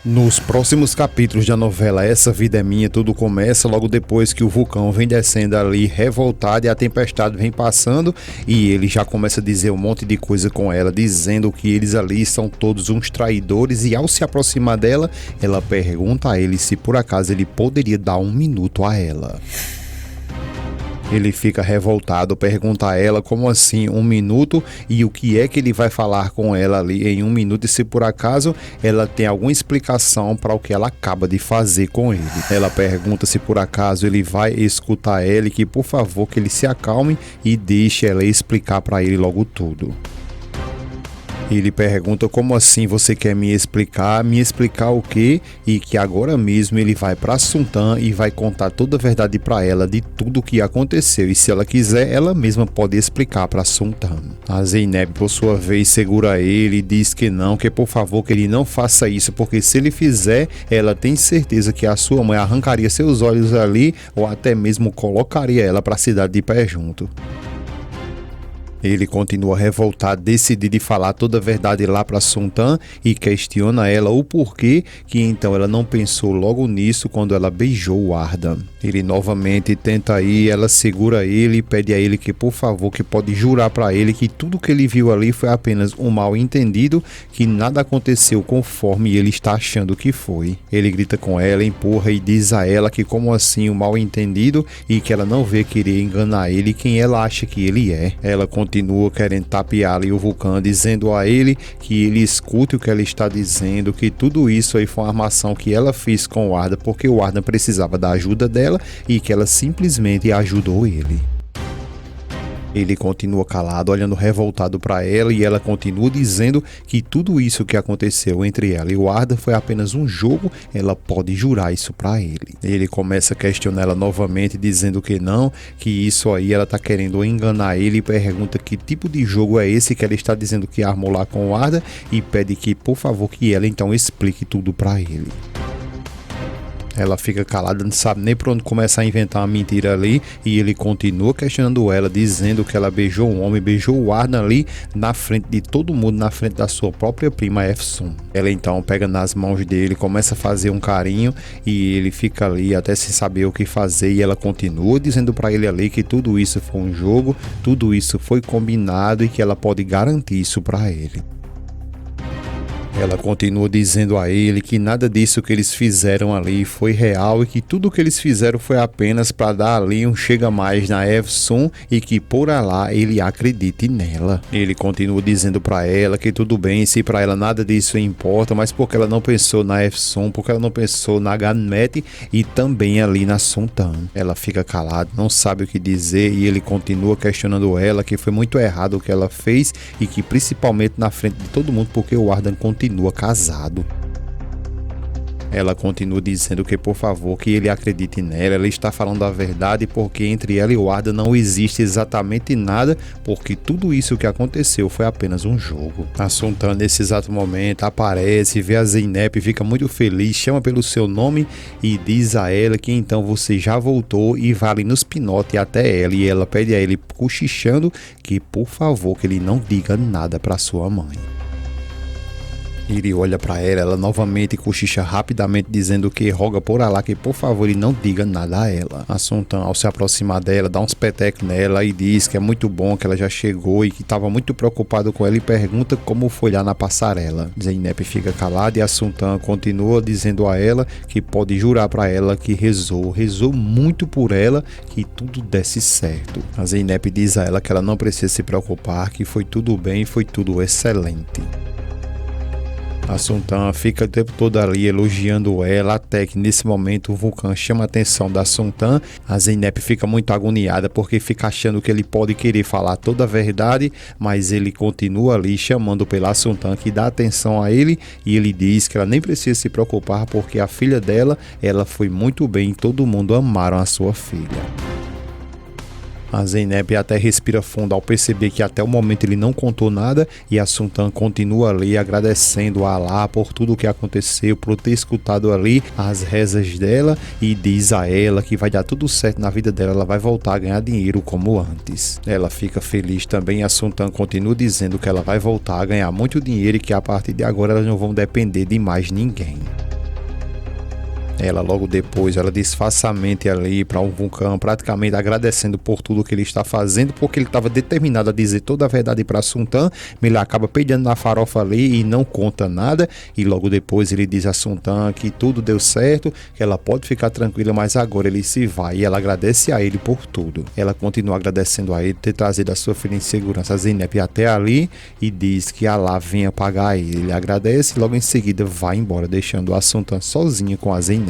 Nos próximos capítulos da novela Essa Vida é Minha, tudo começa logo depois que o vulcão vem descendo ali revoltado e a tempestade vem passando e ele já começa a dizer um monte de coisa com ela, dizendo que eles ali são todos uns traidores, e ao se aproximar dela, ela pergunta a ele se por acaso ele poderia dar um minuto a ela. Ele fica revoltado, pergunta a ela como assim 1 minuto e o que é que ele vai falar com ela ali em 1 minuto e se por acaso ela tem alguma explicação para o que ela acaba de fazer com ele. Ela pergunta se por acaso ele vai escutar ela e que por favor que ele se acalme e deixe ela explicar para ele logo tudo. Ele pergunta como assim você quer me explicar o quê? E que agora mesmo ele vai para Sultan e vai contar toda a verdade para ela de tudo o que aconteceu, e se ela quiser ela mesma pode explicar para Sultan. A Zeynep por sua vez segura ele e diz que não, que por favor que ele não faça isso, porque se ele fizer ela tem certeza que a sua mãe arrancaria seus olhos ali ou até mesmo colocaria ela para a cidade de pé junto. Ele continua revoltado, decidido em falar toda a verdade lá para Sultan e questiona ela o porquê que então ela não pensou logo nisso quando ela beijou o Arda. Ele novamente tenta ir, ela segura ele e pede a ele que por favor que pode jurar para ele que tudo que ele viu ali foi apenas um mal entendido, que nada aconteceu conforme ele está achando que foi. Ele grita com ela, empurra e diz a ela que como assim um mal entendido e que ela não vê querer enganar ele quem ela acha que ele é. Ela continua querendo tapear ali o vulcão, dizendo a ele que ele escute o que ela está dizendo, que tudo isso aí foi uma armação que ela fez com o Arda porque o Arda precisava da ajuda dela e que ela simplesmente ajudou ele. Ele continua calado, olhando revoltado para ela, e ela continua dizendo que tudo isso que aconteceu entre ela e o Arda foi apenas um jogo, ela pode jurar isso para ele. Ele começa a questionar ela novamente, dizendo que não, que isso aí ela tá querendo enganar ele, e pergunta que tipo de jogo é esse que ela está dizendo que armou lá com o Arda, e pede que por favor que ela então explique tudo para ele. Ela fica calada, não sabe nem por onde começar a inventar uma mentira ali, e ele continua questionando ela, dizendo que ela beijou um homem, beijou o Arda ali na frente de todo mundo, na frente da sua própria prima Efsun. Ela então pega nas mãos dele, começa a fazer um carinho e ele fica ali até sem saber o que fazer, e ela continua dizendo para ele ali que tudo isso foi um jogo, tudo isso foi combinado e que ela pode garantir isso para ele. Ela continua dizendo a ele que nada disso que eles fizeram ali foi real e que tudo que eles fizeram foi apenas para dar ali um chega mais na Efsun e que por lá ele acredite nela. Ele continua dizendo para ela que tudo bem se para ela nada disso importa, mas porque ela não pensou na Efsun, porque ela não pensou na Ganmet e também ali na Sultan. Ela fica calada, não sabe o que dizer, e ele continua questionando ela que foi muito errado o que ela fez e que principalmente na frente de todo mundo porque o Ardan continua casado. Ela continua dizendo que por favor que ele acredite nela, ela está falando a verdade porque entre ela e o Arda não existe exatamente nada, porque tudo isso que aconteceu foi apenas um jogo. A Sultan nesse exato momento aparece, vê a Zeynep, fica muito feliz, chama pelo seu nome e diz a ela que então você já voltou, e vai ali nos pinotes até ela, e ela pede a ele cochichando que por favor que ele não diga nada para sua mãe. Ele olha para ela, ela novamente cochicha rapidamente dizendo que roga por lá que por favor ele não diga nada a ela. A Sultan ao se aproximar dela dá uns petecos nela e diz que é muito bom que ela já chegou e que estava muito preocupado com ela, e pergunta como foi lá na passarela. Zeynep fica calada e a Sultan continua dizendo a ela que pode jurar para ela que rezou muito por ela, que tudo desse certo. A Zeynep diz a ela que ela não precisa se preocupar, que foi tudo bem, foi tudo excelente. A Sultan fica o tempo todo ali elogiando ela, até que nesse momento o vulcão chama a atenção da Sultan. A Zeynep fica muito agoniada porque fica achando que ele pode querer falar toda a verdade, mas ele continua ali chamando pela Sultan que dá atenção a ele, e ele diz que ela nem precisa se preocupar porque a filha dela, ela foi muito bem, todo mundo amaram a sua filha. A Zeynep até respira fundo ao perceber que até o momento ele não contou nada, e a Sultan continua ali agradecendo a Allah por tudo o que aconteceu, por ter escutado ali as rezas dela, e diz a ela que vai dar tudo certo na vida dela, ela vai voltar a ganhar dinheiro como antes. Ela fica feliz também, a Sultan continua dizendo que ela vai voltar a ganhar muito dinheiro e que a partir de agora elas não vão depender de mais ninguém. Ela logo depois, ela disfarça a mente ali para um Vulcão, praticamente agradecendo por tudo que ele está fazendo, porque ele estava determinado a dizer toda a verdade para Sultan, mas ele acaba peidando na farofa ali e não conta nada, e logo depois ele diz a Sultan que tudo deu certo, que ela pode ficar tranquila, mas agora ele se vai, e ela agradece a ele por tudo. Ela continua agradecendo a ele ter trazido a sua filha em segurança, a Zeynep, até ali, e diz que Allah venha pagar ele. Ele agradece e logo em seguida vai embora, deixando a Sultan sozinha com a Zeynep.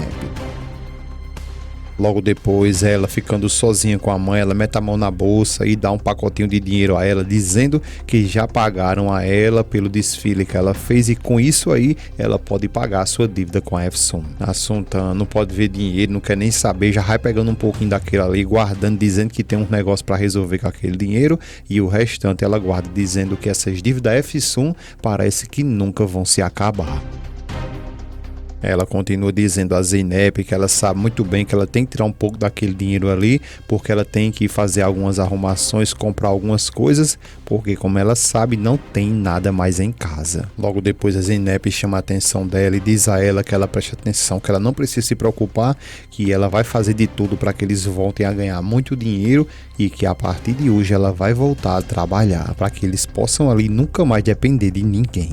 Logo depois, ela ficando sozinha com a mãe, ela mete a mão na bolsa e dá um pacotinho de dinheiro a ela, dizendo que já pagaram a ela pelo desfile que ela fez, e com isso aí ela pode pagar a sua dívida com a Efsun. A Sultan não pode ver dinheiro, não quer nem saber, já vai pegando um pouquinho daquilo ali, guardando, dizendo que tem um negócio para resolver com aquele dinheiro, e o restante ela guarda, dizendo que essas dívidas da Efsun parece que nunca vão se acabar. Ela continua dizendo a Zeynep que ela sabe muito bem que ela tem que tirar um pouco daquele dinheiro ali, porque ela tem que fazer algumas arrumações, comprar algumas coisas, porque como ela sabe, não tem nada mais em casa. Logo depois a Zeynep chama a atenção dela e diz a ela que ela preste atenção, que ela não precisa se preocupar, que ela vai fazer de tudo para que eles voltem a ganhar muito dinheiro, e que a partir de hoje ela vai voltar a trabalhar, para que eles possam ali nunca mais depender de ninguém.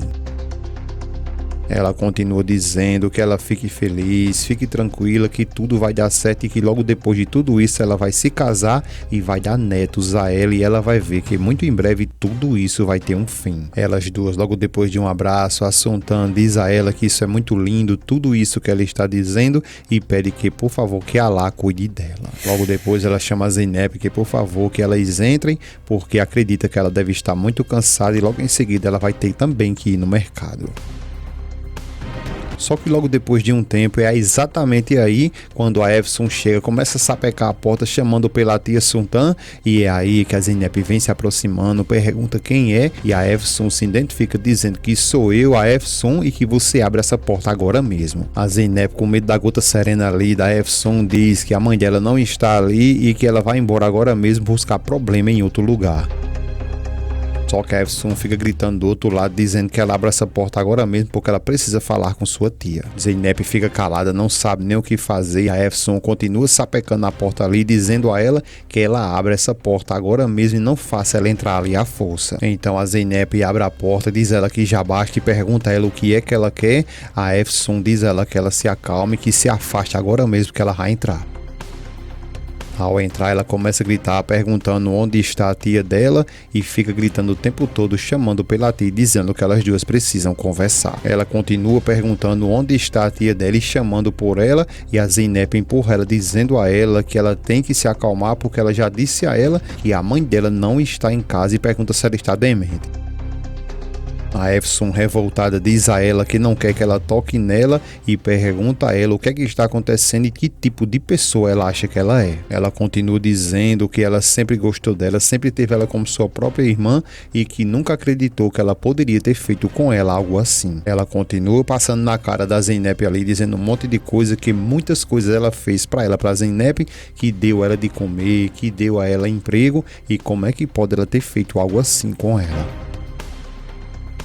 Ela continua dizendo que ela fique feliz, fique tranquila, que tudo vai dar certo, e que logo depois de tudo isso ela vai se casar e vai dar netos a ela, e ela vai ver que muito em breve tudo isso vai ter um fim. Elas duas, logo depois de um abraço, a Sultan diz a ela que isso é muito lindo, tudo isso que ela está dizendo, e pede que por favor que Allah cuide dela. Logo depois ela chama a Zeynep que por favor que elas entrem, porque acredita que ela deve estar muito cansada, e logo em seguida ela vai ter também que ir no mercado. Só que logo depois de um tempo, é exatamente aí quando a Efsun chega, começa a sapecar a porta chamando pela tia Sultan, e é aí que a Zeynep vem se aproximando, pergunta quem é, e a Efsun se identifica dizendo que sou eu, a Efsun, e que você abre essa porta agora mesmo. A Zeynep, com medo da gota serena ali da Efsun, diz que a mãe dela não está ali e que ela vai embora agora mesmo buscar problema em outro lugar. Só que a Efsun fica gritando do outro lado, dizendo que ela abre essa porta agora mesmo porque ela precisa falar com sua tia. Zeynep fica calada, não sabe nem o que fazer, e a Efsun continua sapecando na porta ali, dizendo a ela que ela abre essa porta agora mesmo e não faça ela entrar ali à força. Então a Zeynep abre a porta, diz ela que já basta e pergunta a ela o que é que ela quer. A Efsun diz a ela que ela se acalme, que se afaste agora mesmo que ela vai entrar. Ao entrar, ela começa a gritar, perguntando onde está a tia dela, e fica gritando o tempo todo, chamando pela tia, dizendo que elas duas precisam conversar. Ela continua perguntando onde está a tia dela e chamando por ela, e a Zeynep empurra ela, dizendo a ela que ela tem que se acalmar, porque ela já disse a ela que a mãe dela não está em casa, e pergunta se ela está demente. A Efsun, revoltada, diz a ela que não quer que ela toque nela, e pergunta a ela o que é que está acontecendo e que tipo de pessoa ela acha que ela é. Ela continua dizendo que ela sempre gostou dela, sempre teve ela como sua própria irmã, e que nunca acreditou que ela poderia ter feito com ela algo assim. Ela continua passando na cara da Zeynep ali, dizendo um monte de coisa, que muitas coisas ela fez para ela, para Zeynep, que deu ela de comer, que deu a ela emprego, e como é que pode ela ter feito algo assim com ela.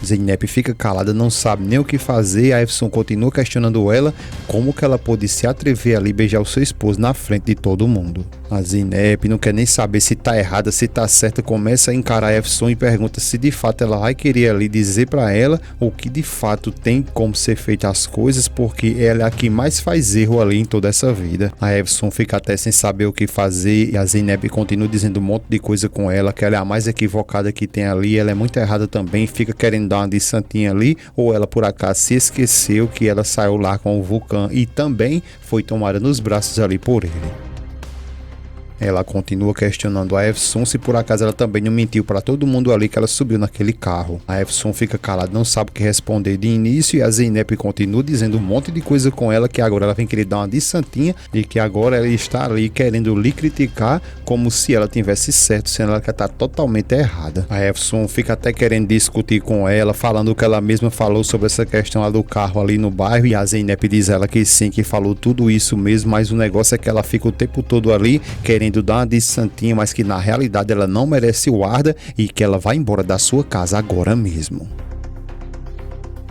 Zeynep fica calada, não sabe nem o que fazer. A Efsun continua questionando ela como que ela pôde se atrever ali beijar o seu esposo na frente de todo mundo. A Zeynep não quer nem saber se tá errada, se tá certa, começa a encarar a Efsun e pergunta se de fato ela vai querer ali dizer para ela o que de fato tem como ser feita as coisas, porque ela é a que mais faz erro ali em toda essa vida. A Efsun fica até sem saber o que fazer, e a Zeynep continua dizendo um monte de coisa com ela, que ela é a mais equivocada que tem ali, ela é muito errada também, fica querendo dar uma de santinha ali, ou ela por acaso se esqueceu que ela saiu lá com o Vulcão e também foi tomada nos braços ali por ele. Ela continua questionando a Efsun se por acaso ela também não mentiu para todo mundo ali que ela subiu naquele carro. A Efsun fica calada, não sabe o que responder de início, e a Zeynep continua dizendo um monte de coisa com ela, que agora ela vem querer dar uma de santinha, e que agora ela está ali querendo lhe criticar como se ela tivesse certo, sendo ela que está totalmente errada. A Efsun fica até querendo discutir com ela, falando o que ela mesma falou sobre essa questão lá do carro ali no bairro, e a Zeynep diz a ela que sim, que falou tudo isso mesmo, mas o negócio é que ela fica o tempo todo ali querendo dar uma de santinha, mas que na realidade ela não merece o Arda, e que ela vai embora da sua casa agora mesmo.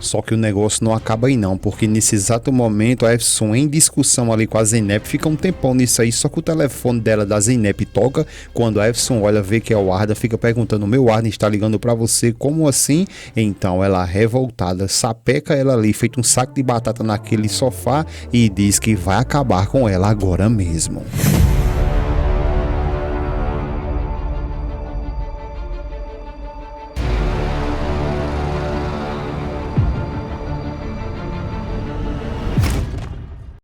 Só que o negócio não acaba aí não, porque nesse exato momento a Efsun em discussão ali com a Zeynep, fica um tempão nisso aí, só que o telefone dela da Zeynep toca, quando a Efsun olha, vê que é o Arda, fica perguntando: meu Arda está ligando pra você, como assim? Então ela, revoltada, sapeca ela ali, feito um saco de batata naquele sofá e diz que vai acabar com ela agora mesmo.